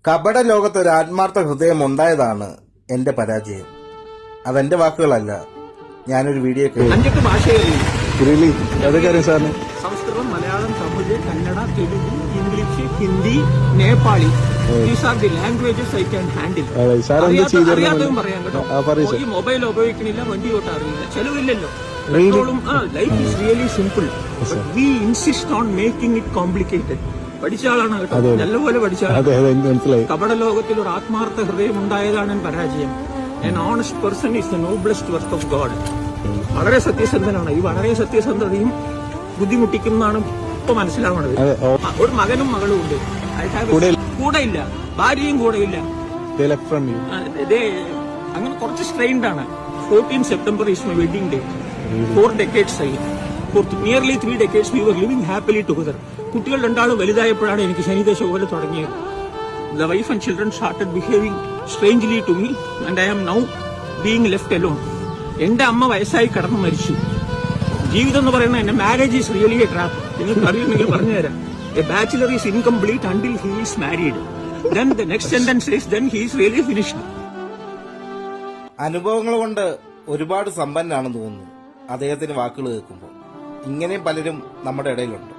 കപട ലോകത്ത് ഒരു ആത്മാർത്ഥ ഹൃദയം ഉണ്ടായതാണ് എന്റെ പരാജയം. അതെന്റെ വാക്കുകളല്ല, ഞാനൊരു വീഡിയോ കേട്ടു. 5 ഭാഷയറിയും. ഏതൊക്കെ സാറിന്? Sanskrit, Malayalam, Tamil, Kannada, Telugu, English, Hindi, Nepali. These are the languages I can handle. അറിയാത്തതും പറയാൻ കേട്ടോ. ഈ മൊബൈൽ ഉപയോഗിക്കണില്ല, വണ്ടി ഓട്ടം അറിയില്ല, ചെലവില്ലല്ലോ. പെട്രോളും. Life is really simple. We insist on making it complicated. പഠിച്ച ആളാണ് കേട്ടോ, നല്ലപോലെ പഠിച്ച ആളാണ്. കപട ലോകത്തിൽ ഒരു ആത്മാർത്ഥ ഹൃദയം ഉണ്ടായതാണ് പരാജയം. An honest person is the noblest work of God. വളരെ സത്യസന്ധനാണ്. ഈ വളരെ സത്യസന്ധതയും ബുദ്ധിമുട്ടിക്കും എന്നാണ് ഇപ്പൊ മനസ്സിലാവുന്നത്. ഒരു മകനും മകളും ഉണ്ട്, കൂടെ ഇല്ല, ഭാര്യയും കൂടെ ഇല്ല. അങ്ങനെ കുറച്ച് സ്ട്രെയിൻഡ് ആണ്. 14 September is my wedding day. 4 decades ആയി. For nearly 3 decades we were living happily together. കുട്ടികൾ 2 വലുതായപ്പോഴാണ് എനിക്ക് ശനിദശ പോലെ തുടങ്ങിയത്. The wife and children started behaving strangely to me and I am now being left alone. എന്റെ അമ്മ വയസ്സായി കടന്നു മരിച്ചു. ജീവിതം എന്ന് പറയുന്നത് എന്റെ marriage is really A trap. നിങ്ങൾക്ക് അറിയുമെങ്കിൽ പറഞ്ഞുതരാം. A bachelor is incomplete until he is married. Then the next sentence is then he is really finished. അനുഭവങ്ങൾ കൊണ്ട് ഒരുപാട് സമ്പന്നാണെന്ന് തോന്നുന്നു അദ്ദേഹത്തിന് വാക്കുകൾ കേൾക്കുമ്പോൾ. ഇങ്ങനെ പലരും നമ്മുടെ ഇടയിലുണ്ട്.